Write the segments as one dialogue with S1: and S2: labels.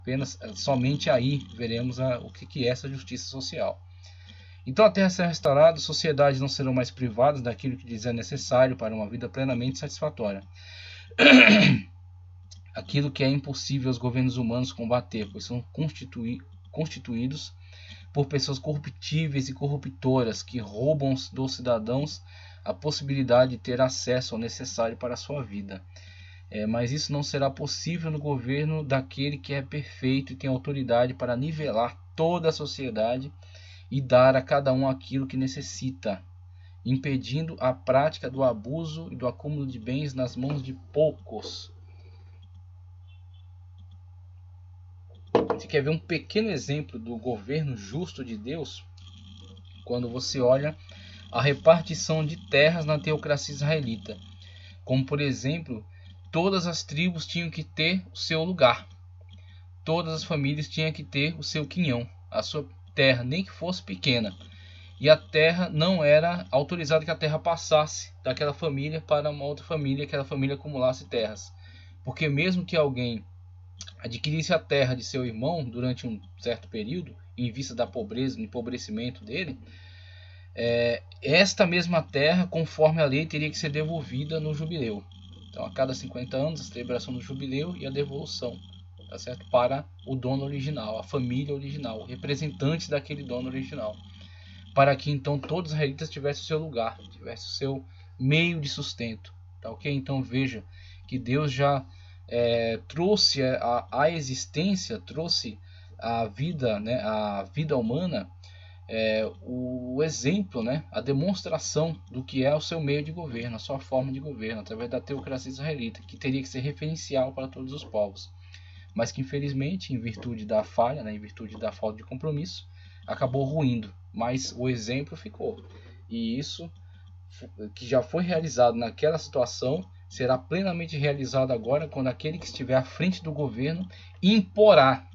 S1: Apenas, somente aí veremos o que é essa justiça social. Então a terra será restaurada, as sociedades não serão mais privadas daquilo que lhes é necessário para uma vida plenamente satisfatória. Aquilo que é impossível aos governos humanos combater, pois são constituídos por pessoas corruptíveis e corruptoras que roubam dos cidadãos a possibilidade de ter acesso ao necessário para a sua vida. Mas isso não será possível no governo daquele que é perfeito e tem autoridade para nivelar toda a sociedade e dar a cada um aquilo que necessita, impedindo a prática do abuso e do acúmulo de bens nas mãos de poucos. Você quer ver um pequeno exemplo do governo justo de Deus? Quando você olha a repartição de terras na teocracia israelita. Como, por exemplo, todas as tribos tinham que ter o seu lugar. Todas as famílias tinham que ter o seu quinhão, a sua terra, nem que fosse pequena. E a terra não era autorizado que a terra passasse daquela família para uma outra família, que aquela família acumulasse terras. Porque mesmo que alguém adquirisse a terra de seu irmão durante um certo período, em vista da pobreza, do empobrecimento dele, esta mesma terra, conforme a lei, teria que ser devolvida no jubileu. Então, a cada 50 anos, a celebração do jubileu e a devolução, tá certo? Para o dono original, a família original, representantes daquele dono original. Para que então todos os israelitas tivessem o seu lugar, tivessem o seu meio de sustento. Tá ok? Então veja que Deus já trouxe a existência, trouxe a vida, né, a vida humana, o exemplo, né, a demonstração do que é o seu meio de governo, a sua forma de governo, através da teocracia israelita, que teria que ser referencial para todos os povos. Mas que infelizmente, em virtude da falha, né, em virtude da falta de compromisso, acabou ruindo. Mas o exemplo ficou. E isso que já foi realizado naquela situação será plenamente realizado agora quando aquele que estiver à frente do governo imporá.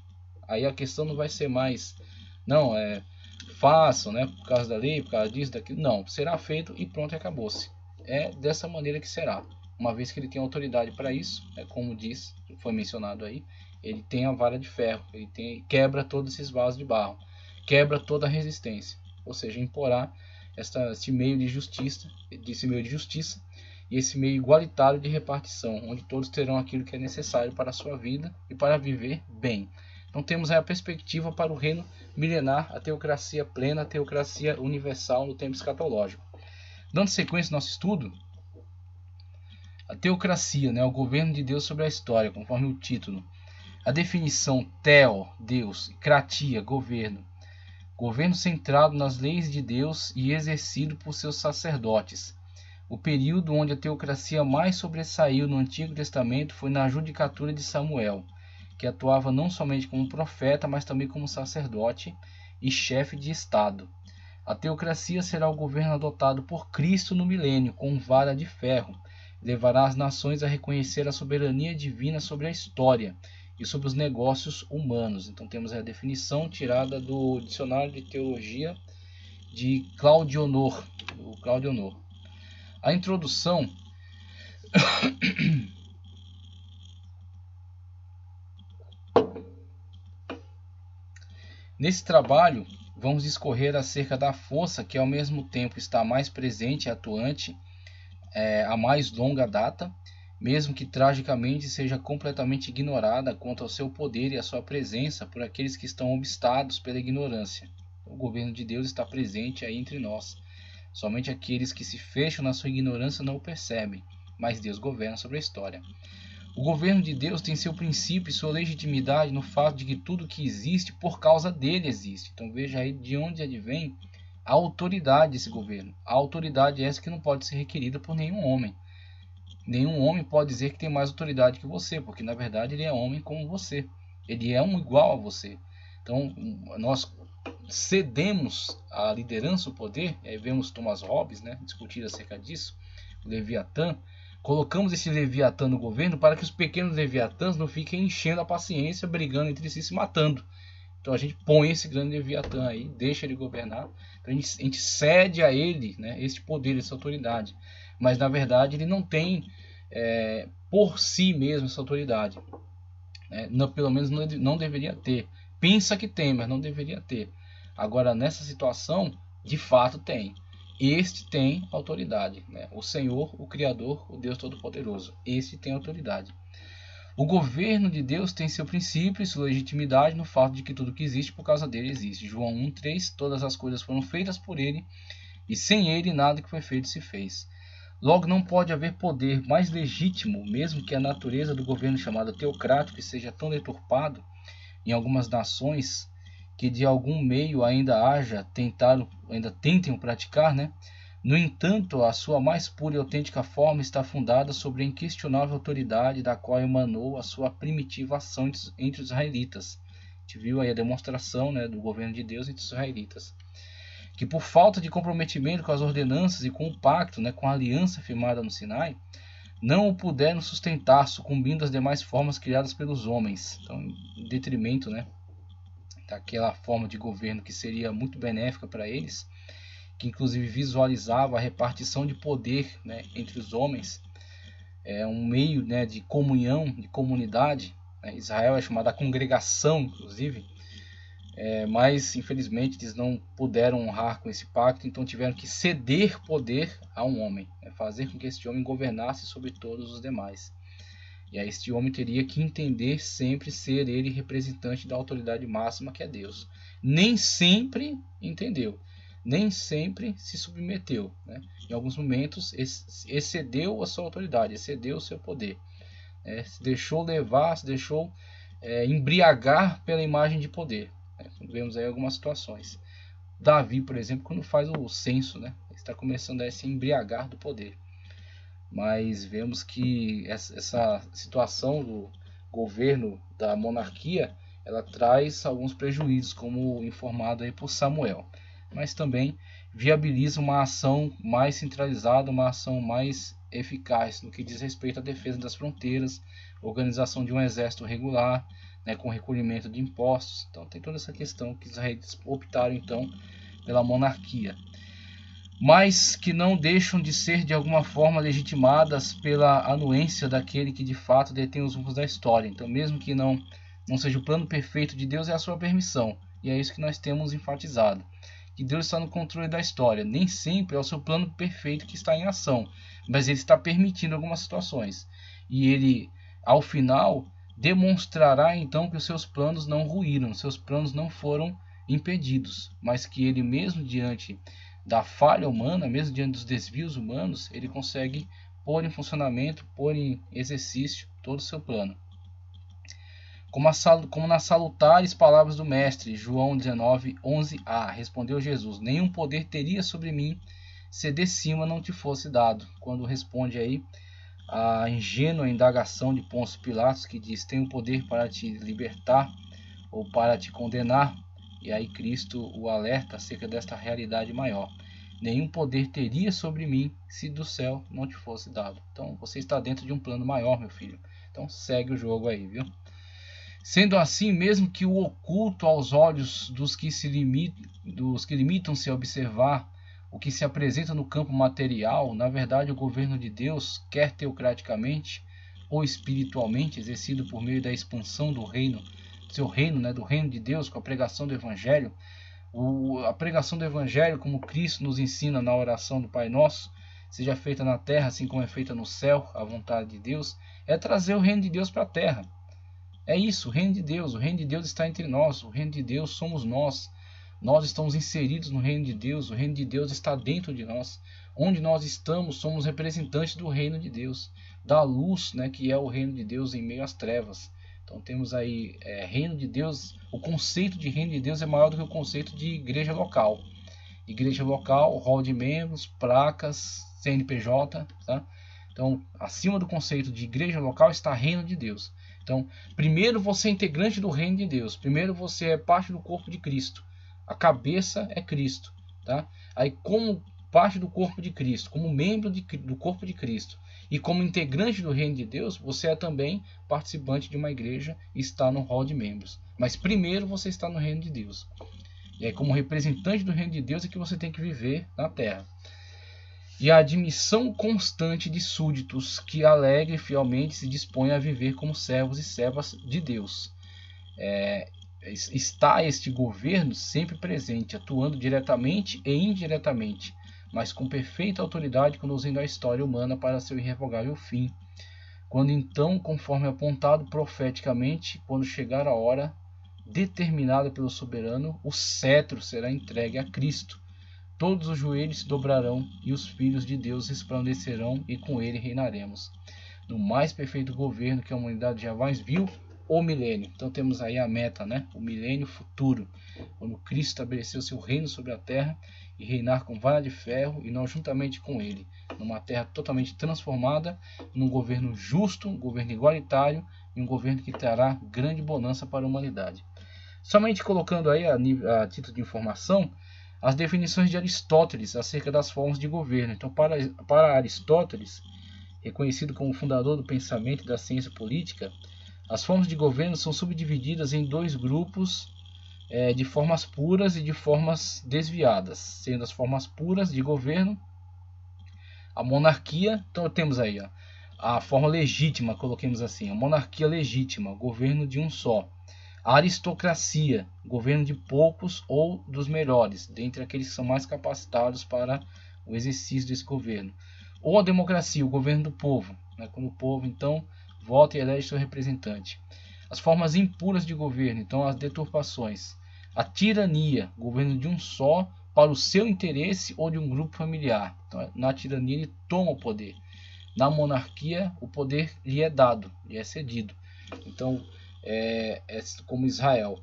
S1: Aí a questão não vai ser mais, não, façam, né, por causa da lei, por causa disso, daquilo. Não, será feito e pronto, acabou-se. É dessa maneira que será. Uma vez que ele tem autoridade para isso, como diz, foi mencionado aí, ele tem a vara de ferro, ele quebra todos esses vasos de barro, quebra toda a resistência, ou seja, imporá esse meio de justiça, e esse meio igualitário de repartição, onde todos terão aquilo que é necessário para a sua vida e para viver bem. Então temos aí a perspectiva para o reino milenar, a teocracia plena, a teocracia universal no tempo escatológico. Dando sequência ao nosso estudo, a teocracia, né, o governo de Deus sobre a história, conforme o título. A definição theo, Deus, kratia, governo. Governo centrado nas leis de Deus e exercido por seus sacerdotes. O período onde a teocracia mais sobressaiu no Antigo Testamento foi na judicatura de Samuel, que atuava não somente como profeta, mas também como sacerdote e chefe de Estado. A teocracia será o governo adotado por Cristo no milênio, com vara de ferro. Levará as nações a reconhecer a soberania divina sobre a história e sobre os negócios humanos. Então temos a definição tirada do Dicionário de Teologia de Claudionor. A introdução nesse trabalho vamos discorrer acerca da força que ao mesmo tempo está mais presente e atuante a mais longa data, mesmo que tragicamente seja completamente ignorada quanto ao seu poder e a sua presença por aqueles que estão obstados pela ignorância. O governo de Deus está presente aí entre nós. Somente aqueles que se fecham na sua ignorância não o percebem, mas Deus governa sobre a história. O governo de Deus tem seu princípio e sua legitimidade no fato de que tudo que existe, por causa dele existe. Então veja aí de onde advém a autoridade desse governo. A autoridade é essa que não pode ser requerida por nenhum homem. Nenhum homem pode dizer que tem mais autoridade que você, porque na verdade ele é homem como você. Ele é um igual a você. Então nós cedemos a liderança, o poder, aí vemos Thomas Hobbes, né, discutir acerca disso, o Leviatã. Colocamos esse Leviatã no governo para que os pequenos Leviatãs não fiquem enchendo a paciência, brigando entre si, se matando. Então a gente põe esse grande Leviatã aí, deixa ele governar. Então a gente cede a ele, né, esse poder, essa autoridade. Mas na verdade ele não tem por si mesmo essa autoridade. né? Não, pelo menos não deveria ter. Pensa que tem, mas não deveria ter. Agora, nessa situação, de fato tem. Este tem autoridade, né? O Senhor, o Criador, o Deus Todo-Poderoso. Este tem autoridade. O governo de Deus tem seu princípio e sua legitimidade no fato de que tudo que existe por causa dele existe. João 1,3: todas as coisas foram feitas por ele, e sem ele nada que foi feito se fez. Logo, não pode haver poder mais legítimo, mesmo que a natureza do governo chamado teocrático seja tão deturpado em algumas nações que de algum meio ainda tentem o praticar, né? No entanto, a sua mais pura e autêntica forma está fundada sobre a inquestionável autoridade da qual emanou a sua primitiva ação entre os israelitas. A gente viu aí a demonstração, né, do governo de Deus entre os israelitas, que por falta de comprometimento com as ordenanças e com o pacto, né, com a aliança firmada no Sinai, não o puderam sustentar, sucumbindo às demais formas criadas pelos homens. Então, em detrimento, né, daquela forma de governo que seria muito benéfica para eles, que inclusive visualizava a repartição de poder, né, entre os homens, um meio, né, de comunhão, de comunidade. Israel é chamada a congregação, inclusive, mas infelizmente eles não puderam honrar com esse pacto, então tiveram que ceder poder a um homem, né, fazer com que este homem governasse sobre todos os demais. E aí este homem teria que entender sempre ser ele representante da autoridade máxima, que é Deus. Nem sempre entendeu, nem sempre se submeteu, né? Em alguns momentos excedeu a sua autoridade, excedeu o seu poder, se deixou levar, se deixou embriagar pela imagem de poder, né? Vemos aí algumas situações. Davi, por exemplo, quando faz o censo, né, está começando a se embriagar do poder. Mas vemos que essa situação do governo da monarquia, ela traz alguns prejuízos, como informado aí por Samuel, mas também viabiliza uma ação mais centralizada, uma ação mais eficaz no que diz respeito à defesa das fronteiras, organização de um exército regular, né, com recolhimento de impostos. Então tem toda essa questão que os israelitas optaram então pela monarquia, mas que não deixam de ser de alguma forma legitimadas pela anuência daquele que de fato detém os rumos da história. Então, mesmo que não seja o plano perfeito de Deus, é a sua permissão, e é isso que nós temos enfatizado, que Deus está no controle da história. Nem sempre é o seu plano perfeito que está em ação, mas ele está permitindo algumas situações, e ele, ao final, demonstrará então que os seus planos não ruíram, seus planos não foram impedidos, mas que ele mesmo diante da falha humana, mesmo diante dos desvios humanos, ele consegue pôr em funcionamento, pôr em exercício todo o seu plano. Como nas salutares palavras do Mestre, João 19:11a, respondeu Jesus: nenhum poder teria sobre mim se de cima não te fosse dado. Quando responde aí a ingênua indagação de Pôncio Pilatos, que diz: tenho poder para te libertar ou para te condenar. E aí Cristo o alerta acerca desta realidade maior. Nenhum poder teria sobre mim se do céu não te fosse dado. Então você está dentro de um plano maior, meu filho. Então segue o jogo aí, viu? Sendo assim, mesmo que o oculto aos olhos dos que limitam-se a observar o que se apresenta no campo material, na verdade o governo de Deus, quer teocraticamente ou espiritualmente, exercido por meio da expansão do reino, seu reino, né, do reino de Deus, com a pregação do Evangelho. A pregação do Evangelho, como Cristo nos ensina na oração do Pai Nosso, seja feita na terra assim como é feita no céu, a vontade de Deus, é trazer o reino de Deus para a terra. É isso, o reino de Deus está entre nós, o reino de Deus somos nós. Nós estamos inseridos no reino de Deus, o reino de Deus está dentro de nós. Onde nós estamos, somos representantes do reino de Deus, da luz, né, que é o reino de Deus em meio às trevas. Então temos aí reino de Deus. O conceito de reino de Deus é maior do que o conceito de igreja local. Igreja local, rol de membros, placas, CNPJ, tá? Então, acima do conceito de igreja local está reino de Deus. Então, primeiro você é integrante do reino de Deus. Primeiro você é parte do corpo de Cristo. A cabeça é Cristo, tá? Aí, como parte do corpo de Cristo, como membro do corpo de Cristo e como integrante do reino de Deus, você é também participante de uma igreja e está no hall de membros. Mas primeiro você está no reino de Deus. E aí, como representante do reino de Deus, é que você tem que viver na terra. e a admissão constante de súditos que alegre e fielmente se dispõem a viver como servos e servas de Deus. Está este governo sempre presente, atuando diretamente e indiretamente, mas com perfeita autoridade, conduzindo a história humana para seu irrevogável fim. Quando então, conforme apontado profeticamente, quando chegar a hora determinada pelo soberano, o cetro será entregue a Cristo. Todos os joelhos se dobrarão e os filhos de Deus resplandecerão, e com ele reinaremos no mais perfeito governo que a humanidade jamais viu, o milênio. Então temos aí a meta, né? O milênio futuro, quando Cristo estabeleceu seu reino sobre a terra e reinar com vara de ferro, e nós juntamente com ele, numa terra totalmente transformada, num governo justo, um governo igualitário e um governo que trará grande bonança para a humanidade. Somente colocando aí a título de informação as definições de Aristóteles acerca das formas de governo. Então, para Aristóteles, reconhecido como fundador do pensamento e da ciência política, as formas de governo são subdivididas em dois grupos de formas puras e de formas desviadas, sendo as formas puras de governo a monarquia. Então temos aí a forma legítima, coloquemos assim, a monarquia legítima, governo de um só. A aristocracia, governo de poucos ou dos melhores, dentre aqueles que são mais capacitados para o exercício desse governo. Ou a democracia, o governo do povo, né, quando o povo então vota e elege seu representante. As formas impuras de governo, então as deturpações. A tirania, governo de um só para o seu interesse ou de um grupo familiar. Então, na tirania ele toma o poder. Na monarquia o poder lhe é dado, lhe é cedido. Então como Israel,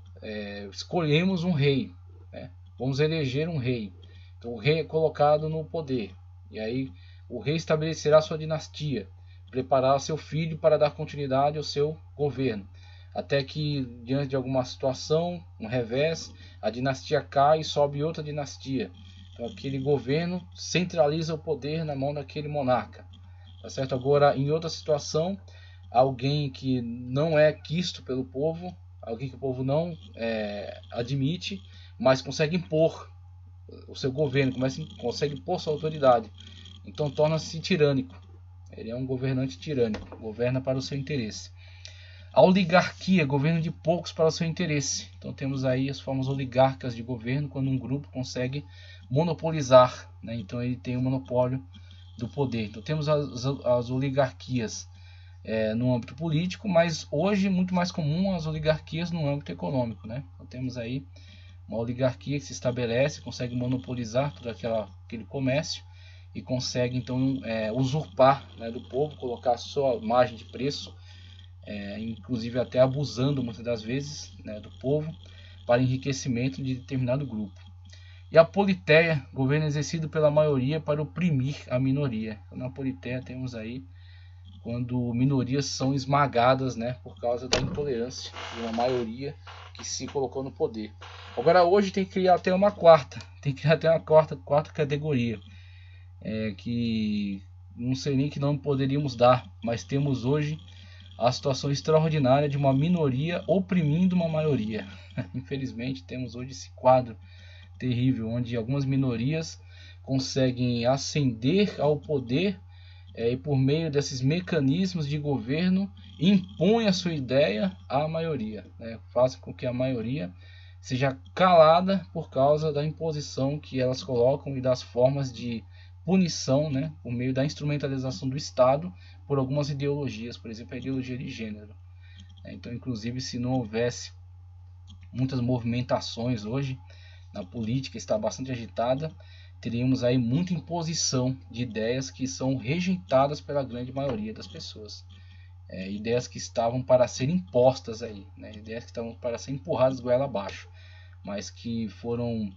S1: escolhemos um rei, né? Vamos eleger um rei. Então o rei é colocado no poder, e aí o rei estabelecerá sua dinastia, preparará seu filho para dar continuidade ao seu governo, até que diante de alguma situação, um revés, a dinastia cai e sobe outra dinastia. Então aquele governo centraliza o poder na mão daquele monarca, tá certo? Agora, em outra situação, alguém que não é quisto pelo povo, alguém que o povo não admite, mas consegue impor o seu governo, consegue impor sua autoridade. Então torna-se tirânico. Ele é um governante tirânico, governa para o seu interesse. A oligarquia, governo de poucos para o seu interesse. Então temos aí as formas oligarcas de governo, quando um grupo consegue monopolizar, né? Então ele tem o monopólio do poder. Então temos as oligarquias no âmbito político, mas hoje é muito mais comum as oligarquias no âmbito econômico, né? Então temos aí uma oligarquia que se estabelece, consegue monopolizar todo aquele comércio e consegue então usurpar, né, do povo, colocar a sua margem de preço, inclusive até abusando muitas das vezes, né, do povo para enriquecimento de determinado grupo. E a politeia, governo exercido pela maioria para oprimir a minoria. Então, na politeia temos aí quando minorias são esmagadas, né, por causa da intolerância de uma maioria que se colocou no poder. Agora hoje tem que criar até uma quarta categoria, que não sei nem que nome poderíamos dar, mas temos hoje a situação extraordinária de uma minoria oprimindo uma maioria. Infelizmente temos hoje esse quadro terrível, onde algumas minorias conseguem ascender ao poder e por meio desses mecanismos de governo impõe a sua ideia à maioria, né? Faz com que a maioria seja calada por causa da imposição que elas colocam e das formas de punição, né? Por meio da instrumentalização do Estado por algumas ideologias, por exemplo a ideologia de gênero. Então, inclusive, se não houvesse muitas movimentações hoje na política, está bastante agitada, teríamos aí muita imposição de ideias que são rejeitadas pela grande maioria das pessoas. Ideias que estavam para ser impostas aí, né? Ideias que estavam para ser empurradas goela abaixo, mas que foram,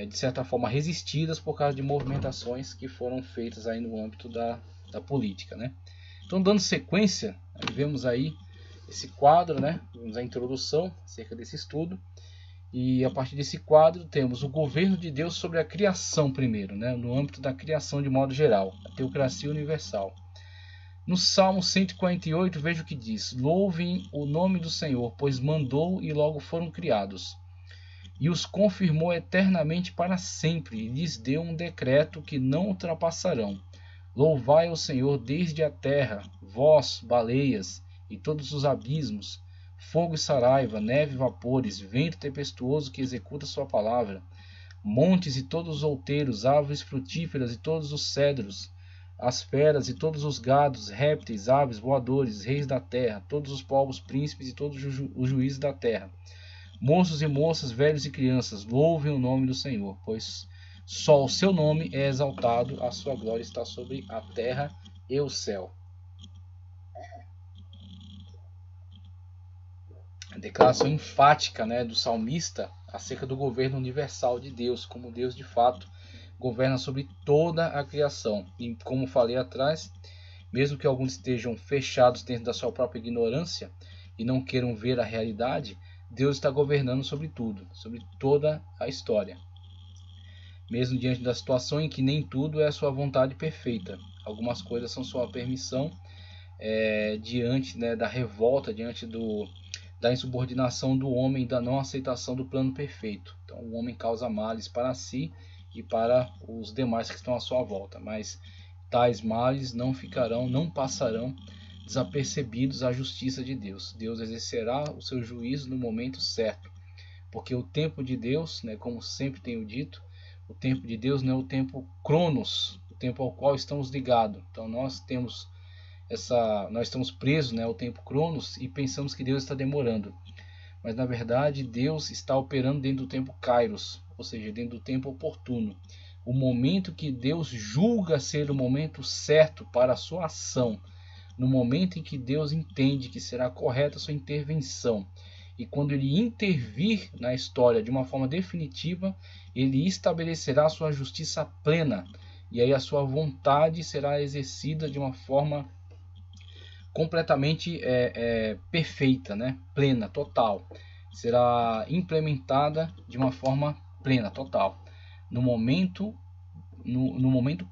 S1: de certa forma, resistidas por causa de movimentações que foram feitas aí no âmbito da política, né? Então, dando sequência, vemos aí esse quadro, né? Vemos a introdução acerca desse estudo. E a partir desse quadro temos o governo de Deus sobre a criação primeiro, né? No âmbito da criação de modo geral, a teocracia universal. No Salmo 148, veja o que diz: louvem o nome do Senhor, pois mandou e logo foram criados. e os confirmou eternamente para sempre, e lhes deu um decreto que não ultrapassarão. Louvai ao Senhor desde a terra, vós, baleias, e todos os abismos, fogo e saraiva, neve e vapores, vento tempestuoso que executa sua palavra, montes e todos os outeiros, árvores frutíferas e todos os cedros, as feras e todos os gados, répteis, aves, voadores, reis da terra, todos os povos, príncipes e todos os juízes da terra, moços e moças, velhos e crianças, louvem o nome do Senhor, pois só o seu nome é exaltado, a sua glória está sobre a terra e o céu. A declaração enfática, né, do salmista acerca do governo universal de Deus, como Deus de fato governa sobre toda a criação. E como falei atrás, mesmo que alguns estejam fechados dentro da sua própria ignorância e não queiram ver a realidade, Deus está governando sobre tudo, sobre toda a história. Mesmo diante da situação em que nem tudo é a sua vontade perfeita. Algumas coisas são sua permissão diante, né, da revolta, diante da insubordinação do homem e da não aceitação do plano perfeito. Então o homem causa males para si e para os demais que estão à sua volta, mas tais males não passarão desapercebidos à justiça de Deus. Deus exercerá o seu juízo no momento certo, porque o tempo de Deus, né, como sempre tenho dito, o tempo de Deus não é o tempo cronos, o tempo ao qual estamos ligados. Então nós estamos presos, né, ao tempo cronos e pensamos que Deus está demorando. Mas na verdade Deus está operando dentro do tempo kairos, ou seja, dentro do tempo oportuno. O momento que Deus julga ser o momento certo para a sua ação, no momento em que Deus entende que será correta a sua intervenção. E quando ele intervir na história de uma forma definitiva, ele estabelecerá a sua justiça plena. E aí a sua vontade será exercida de uma forma completamente perfeita, né? Plena, total. Será implementada de uma forma plena, total. No momento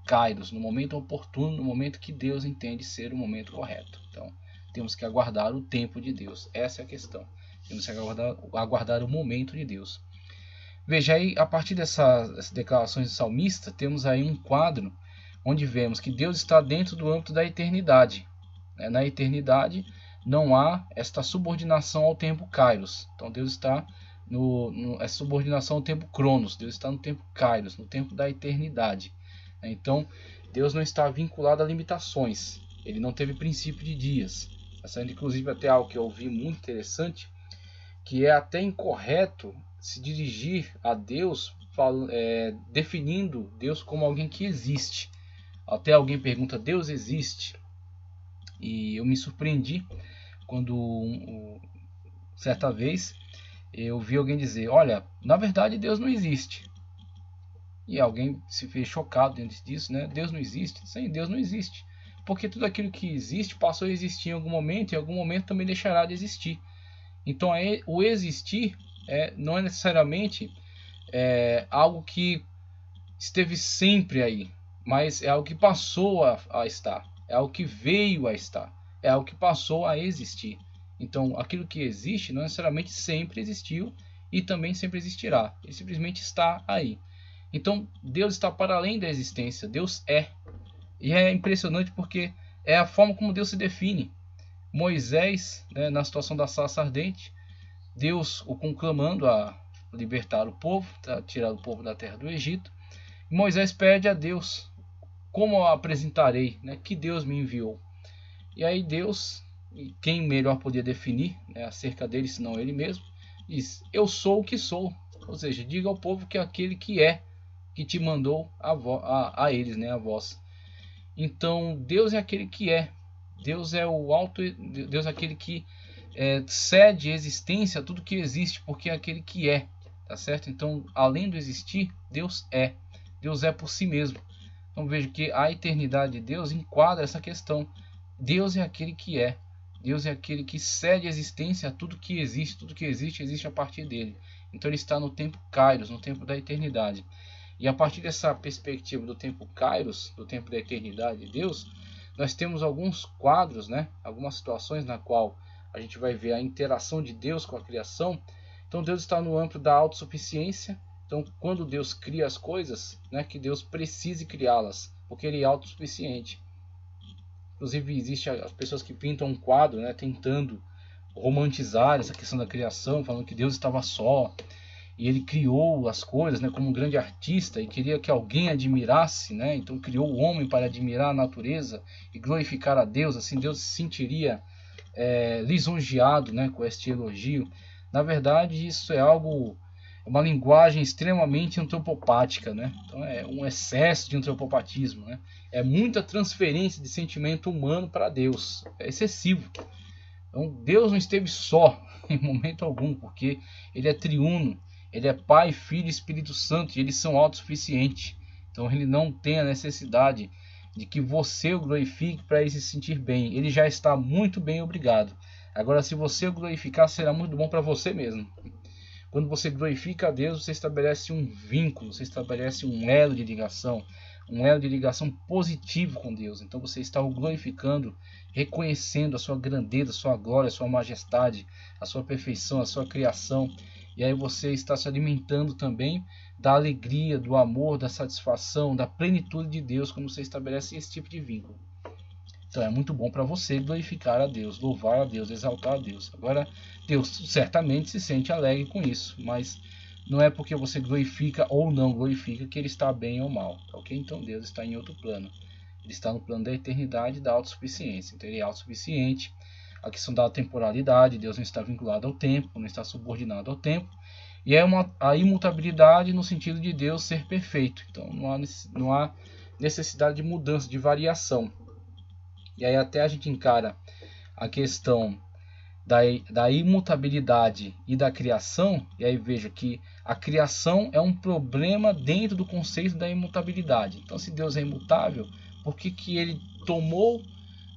S1: kairos, no momento oportuno, no momento que Deus entende ser o momento correto. Então, temos que aguardar o tempo de Deus. Essa é a questão. Temos que aguardar o momento de Deus. Veja aí, a partir dessas declarações do salmista, temos aí um quadro onde vemos que Deus está dentro do âmbito da eternidade. Na eternidade não há esta subordinação ao tempo kairos. Então Deus está essa subordinação ao tempo cronos. Deus está no tempo kairos, no tempo da eternidade. Então Deus não está vinculado a limitações. Ele não teve princípio de dias. Inclusive até algo que eu ouvi muito interessante, que é até incorreto se dirigir a Deus definindo Deus como alguém que existe. Até alguém pergunta: Deus existe? E eu me surpreendi quando certa vez eu vi alguém dizer: olha, na verdade Deus não existe. E alguém se fez chocado diante disso, né? Deus não existe? Sim, Deus não existe. Porque tudo aquilo que existe passou a existir em algum momento e em algum momento também deixará de existir. Então o existir não é necessariamente algo que esteve sempre aí, mas é algo que passou a estar. É algo que veio a estar, é algo que passou a existir. Então, aquilo que existe não necessariamente sempre existiu e também sempre existirá. Ele simplesmente está aí. Então, Deus está para além da existência. Deus é. E é impressionante porque é a forma como Deus se define. Moisés, né, na situação da sarça ardente, Deus o conclamando a libertar o povo, a tirar o povo da terra do Egito. E Moisés pede a Deus: como eu apresentarei, né, que Deus me enviou? E aí Deus, quem melhor podia definir, né, acerca dele, senão ele mesmo, diz: eu sou o que sou. Ou seja, diga ao povo que é aquele que é, que te mandou a eles, né, a vós. Então Deus é aquele que é. Deus é Deus é aquele que cede existência a tudo que existe, porque é aquele que é, tá certo? Então, além do existir, Deus é. Deus é por si mesmo. Então veja que a eternidade de Deus enquadra essa questão. Deus é aquele que é. Deus é aquele que cede existência a tudo que existe. Tudo que existe a partir dele. Então ele está no tempo kairos, no tempo da eternidade. E a partir dessa perspectiva do tempo kairos, do tempo da eternidade de Deus, nós temos alguns quadros, né? Algumas situações na qual a gente vai ver a interação de Deus com a criação, Então Deus está no âmbito da autossuficiência. Então quando Deus cria as coisas, não é que Deus precise criá-las, porque Ele é autossuficiente. Inclusive existe as pessoas que pintam um quadro, né, tentando romantizar essa questão da criação, falando que Deus estava só e Ele criou as coisas, né, como um grande artista e queria que alguém admirasse, né, então criou o homem para admirar a natureza e glorificar a Deus, assim Deus se sentiria lisonjeado, né, com este elogio. Na verdade isso é uma linguagem extremamente antropopática, né? Então é um excesso de antropopatismo, né? É muita transferência de sentimento humano para Deus, é excessivo. Então Deus não esteve só em momento algum, porque Ele é triuno, Ele é Pai, Filho e Espírito Santo, e eles são autossuficientes. Então Ele não tem a necessidade de que você o glorifique para Ele se sentir bem. Ele já está muito bem, obrigado. Agora, se você o glorificar, será muito bom para você mesmo. Quando você glorifica a Deus, você estabelece um vínculo, você estabelece um elo de ligação positivo com Deus. Então você está o glorificando, reconhecendo a sua grandeza, a sua glória, a sua majestade, a sua perfeição, a sua criação. E aí você está se alimentando também da alegria, do amor, da satisfação, da plenitude de Deus, quando você estabelece esse tipo de vínculo. Então é muito bom para você glorificar a Deus, louvar a Deus, exaltar a Deus. Agora, Deus certamente se sente alegre com isso, mas não é porque você glorifica ou não glorifica que Ele está bem ou mal, ok? Então Deus está em outro plano. Ele está no plano da eternidade e da autossuficiência. Então Ele é autossuficiente. A questão da temporalidade, Deus não está vinculado ao tempo, não está subordinado ao tempo. E é a imutabilidade no sentido de Deus ser perfeito. Então não há necessidade de mudança, de variação. E aí até a gente encara a questão da imutabilidade e da criação, e aí veja que a criação é um problema dentro do conceito da imutabilidade. Então se Deus é imutável, por que Ele tomou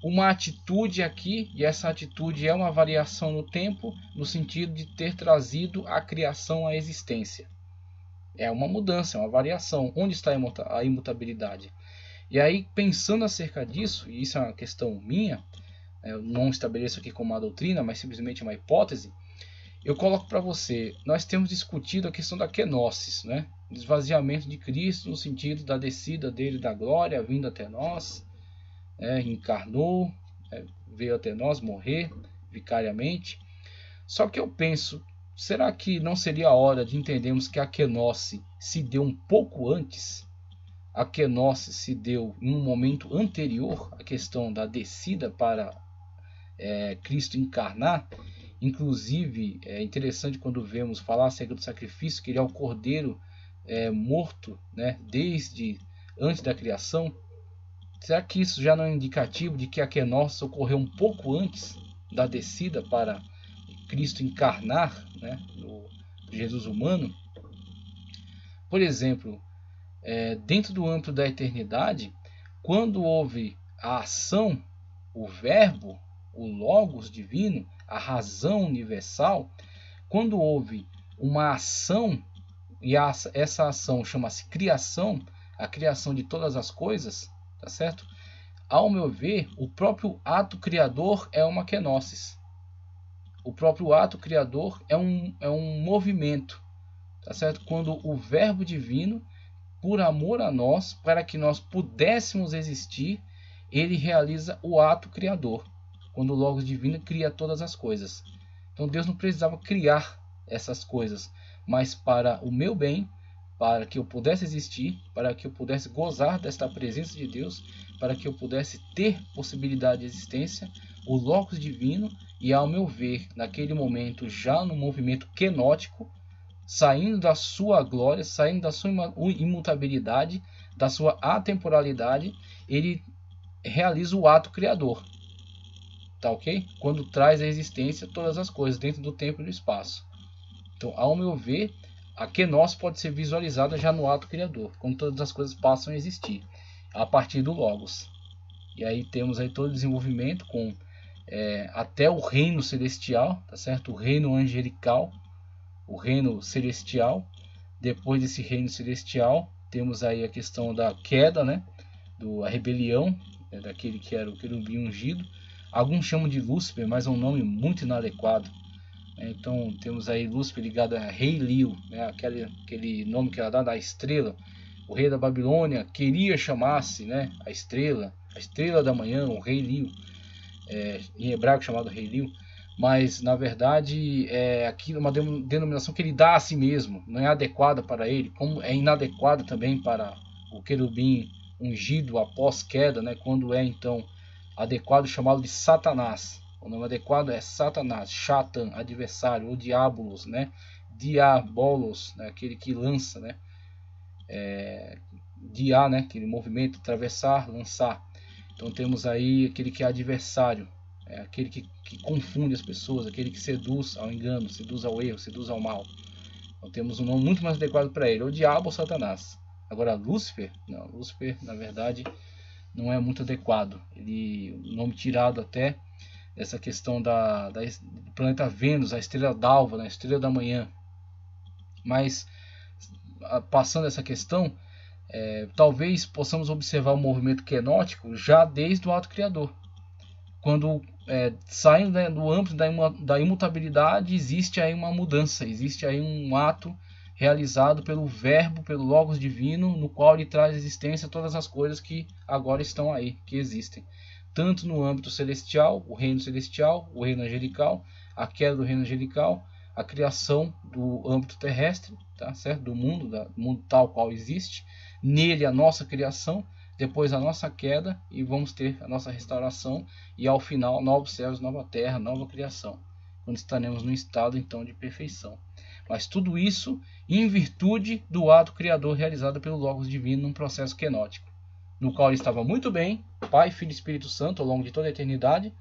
S1: uma atitude aqui, e essa atitude é uma variação no tempo, no sentido de ter trazido a criação à existência? É uma mudança, é uma variação. Onde está a imutabilidade? E aí, pensando acerca disso, e isso é uma questão minha, eu não estabeleço aqui como uma doutrina, mas simplesmente uma hipótese, eu coloco para você, nós temos discutido a questão da kenosis, né? Esvaziamento de Cristo no sentido da descida dele da glória, vindo até nós, encarnou, veio até nós morrer vicariamente. Só que eu penso, será que não seria a hora de entendermos que a kenosis se deu um pouco antes? A kenosis se deu em um momento anterior à questão da descida para Cristo encarnar. Inclusive é interessante quando vemos falar acerca do sacrifício, que ele é o cordeiro morto, né, desde antes da criação. Será que isso já não é indicativo de que a kenosis ocorreu um pouco antes da descida para Cristo encarnar, né, no Jesus humano? Por exemplo, dentro do âmbito da eternidade, quando houve a ação, o verbo, o logos divino, a razão universal, quando houve uma ação, e essa ação chama-se criação, a criação de todas as coisas, tá certo? Ao meu ver, o próprio ato criador é uma kenosis. O próprio ato criador é um movimento, tá certo? Quando o verbo divino, por amor a nós, para que nós pudéssemos existir, ele realiza o ato criador. Quando o Logos divino cria todas as coisas. Então Deus não precisava criar essas coisas, mas para o meu bem, para que eu pudesse existir, para que eu pudesse gozar desta presença de Deus, para que eu pudesse ter possibilidade de existência, o Logos divino, e ao meu ver, naquele momento, já no movimento kenótico, saindo da sua glória, saindo da sua imutabilidade, da sua atemporalidade, ele realiza o ato criador. Tá ok? Quando traz à existência todas as coisas dentro do tempo e do espaço. Então, ao meu ver, a kenosis pode ser visualizada já no ato criador, quando todas as coisas passam a existir, a partir do Logos. E aí temos aí todo o desenvolvimento com até o reino celestial, tá certo? O reino angelical, o reino celestial. Depois desse reino celestial, temos aí a questão da queda, né? A rebelião, daquele que era o querubim ungido. Alguns chamam de Lúcifer, mas é um nome muito inadequado. Então temos aí Lúcifer ligado a Rei Liu, né? aquele nome que era dado à estrela. O rei da Babilônia queria chamar-se, né, a estrela da manhã, o Rei Liu, em hebraico chamado Rei Liu, mas na verdade aquilo é uma denominação que ele dá a si mesmo, não é adequada para ele, como é inadequada também para o querubim ungido após queda, né, quando é então adequado chamá-lo de Satanás. O nome adequado é Satanás, Shatan, adversário, ou Diabolos, né, Diabolos, né, aquele que lança, né, dia, né, aquele movimento, atravessar, lançar. Então temos aí aquele que é adversário, aquele que confunde as pessoas, aquele que seduz ao engano, seduz ao erro, seduz ao mal. Então temos um nome muito mais adequado para ele, o diabo ou Satanás. Agora Lúcifer, não, Lúcifer na verdade não é muito adequado. O nome tirado até dessa questão do planeta Vênus, a estrela d'alva, a estrela da manhã. Mas passando essa questão, talvez possamos observar o movimento quenótico já desde o ato criador. Quando saindo, né, do âmbito da imutabilidade, existe aí uma mudança, existe aí um ato realizado pelo verbo, pelo Logos divino, no qual ele traz à existência todas as coisas que agora estão aí, que existem. Tanto no âmbito celestial, o reino celestial, o reino angelical, a queda do reino angelical, a criação do âmbito terrestre, tá certo? Do mundo tal qual existe, nele a nossa criação, depois a nossa queda, e vamos ter a nossa restauração, e ao final novos céus, nova terra, nova criação, quando estaremos no estado então de perfeição. Mas tudo isso em virtude do ato criador realizado pelo Logos divino num processo quenótico, no qual ele estava muito bem, Pai, Filho e Espírito Santo, ao longo de toda a eternidade,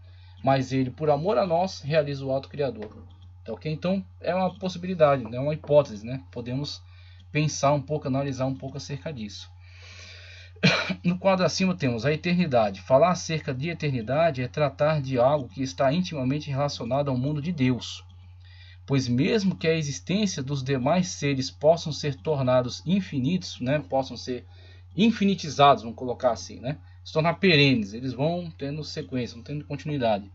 S1: mas ele, por amor a nós, realiza o ato criador. Então é uma possibilidade, é uma hipótese, né? Podemos pensar um pouco, analisar um pouco acerca disso. No quadro acima temos a eternidade. Falar acerca de eternidade é tratar de algo que está intimamente relacionado ao mundo de Deus. Pois mesmo que a existência dos demais seres possam ser tornados infinitos, né, possam ser infinitizados, vamos colocar assim, né, se tornar perenes, eles vão tendo sequência, vão tendo continuidade.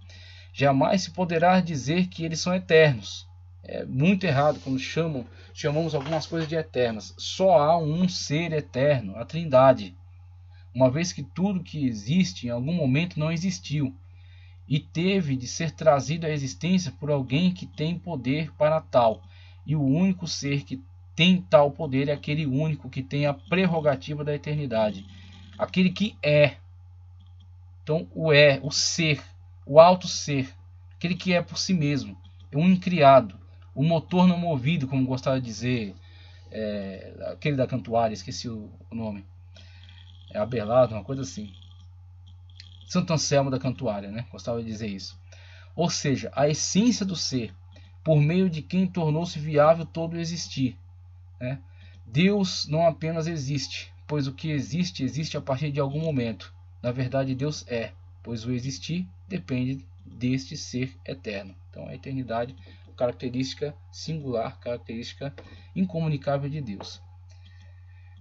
S1: Jamais se poderá dizer que eles são eternos. É muito errado quando chamamos algumas coisas de eternas. Só há um ser eterno, a Trindade. Uma vez que tudo que existe em algum momento não existiu e teve de ser trazido à existência por alguém que tem poder para tal. E o único ser que tem tal poder é aquele único que tem a prerrogativa da eternidade. Aquele que é. Então o ser, o alto ser, aquele que é por si mesmo, é um incriado, o motor não movido, como gostava de dizer aquele da Cantuária, esqueci o nome. É Abelardo, uma coisa assim. Santo Anselmo da Cantuária, né? Gostava de dizer isso. Ou seja, a essência do ser, por meio de quem tornou-se viável todo o existir, né? Deus não apenas existe, pois o que existe, existe a partir de algum momento. Na verdade, Deus é, pois o existir depende deste ser eterno. Então, a eternidade, característica singular, característica incomunicável de Deus.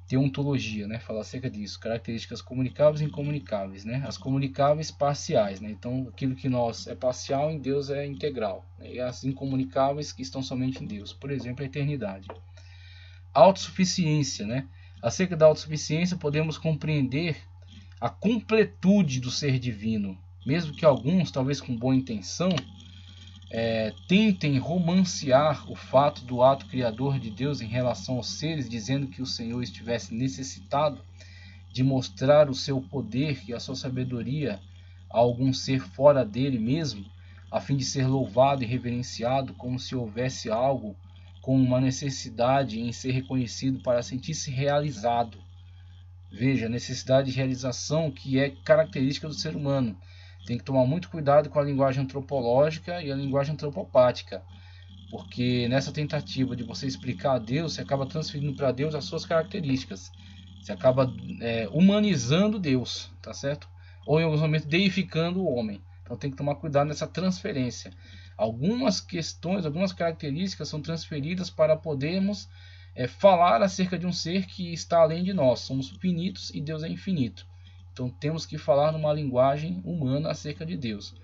S1: Teontologia, né, fala acerca disso, características comunicáveis e incomunicáveis, né, as comunicáveis parciais, né, então aquilo que nós é parcial em Deus é integral, né, e as incomunicáveis que estão somente em Deus, por exemplo, a eternidade. Autossuficiência, né, acerca da autossuficiência podemos compreender a completude do ser divino, mesmo que alguns, talvez com boa intenção, tentem romancear o fato do ato criador de Deus em relação aos seres, dizendo que o Senhor estivesse necessitado de mostrar o seu poder e a sua sabedoria a algum ser fora dele mesmo, a fim de ser louvado e reverenciado, como se houvesse algo com uma necessidade em ser reconhecido para sentir-se realizado. Veja, a necessidade de realização que é característica do ser humano. Tem que tomar muito cuidado com a linguagem antropológica e a linguagem antropopática, porque nessa tentativa de você explicar a Deus, você acaba transferindo para Deus as suas características. Você acaba humanizando Deus, tá certo? Ou em alguns momentos deificando o homem. Então tem que tomar cuidado nessa transferência. Algumas questões, algumas características são transferidas para podermos falar acerca de um ser que está além de nós. Somos finitos e Deus é infinito. Então temos que falar numa linguagem humana acerca de Deus.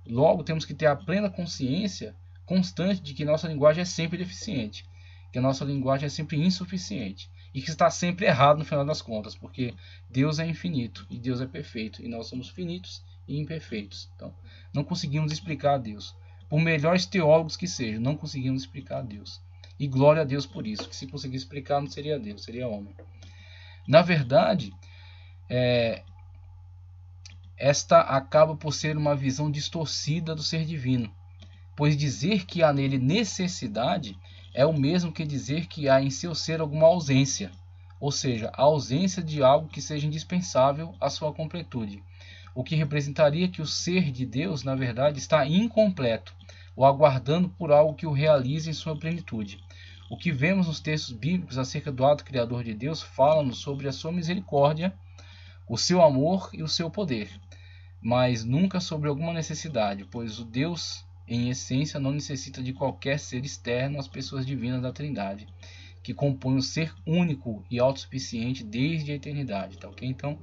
S1: Logo temos que ter a plena consciência constante de que nossa linguagem é sempre deficiente, que a nossa linguagem é sempre insuficiente e que está sempre errado no final das contas, porque Deus é infinito e Deus é perfeito e nós somos finitos e imperfeitos. Então, não conseguimos explicar a Deus. Por melhores teólogos que sejam, não conseguimos explicar a Deus. E glória a Deus por isso, que se conseguisse explicar não seria Deus, seria homem. Na verdade, esta acaba por ser uma visão distorcida do ser divino, pois dizer que há nele necessidade é o mesmo que dizer que há em seu ser alguma ausência, ou seja, a ausência de algo que seja indispensável à sua completude, o que representaria que o ser de Deus, na verdade, está incompleto, ou aguardando por algo que o realize em sua plenitude. O que vemos nos textos bíblicos acerca do ato criador de Deus fala-nos sobre a sua misericórdia, o seu amor e o seu poder, mas nunca sobre alguma necessidade, pois o Deus, em essência, não necessita de qualquer ser externo às pessoas divinas da Trindade, que compõem o ser único e autossuficiente desde a eternidade. Tá, okay? Então,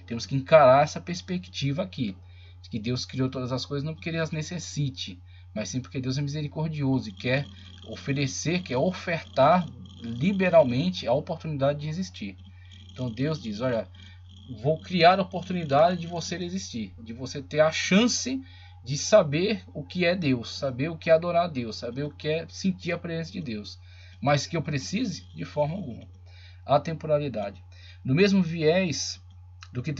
S1: temos que encarar essa perspectiva aqui, de que Deus criou todas as coisas não porque Ele as necessite, mas sim porque Deus é misericordioso e quer oferecer, quer ofertar liberalmente a oportunidade de existir. Então Deus diz, olha, vou criar a oportunidade de você existir, de você ter a chance de saber o que é Deus, saber o que é adorar a Deus, saber o que é sentir a presença de Deus, mas que eu precise de forma alguma. A temporalidade. No mesmo viés do que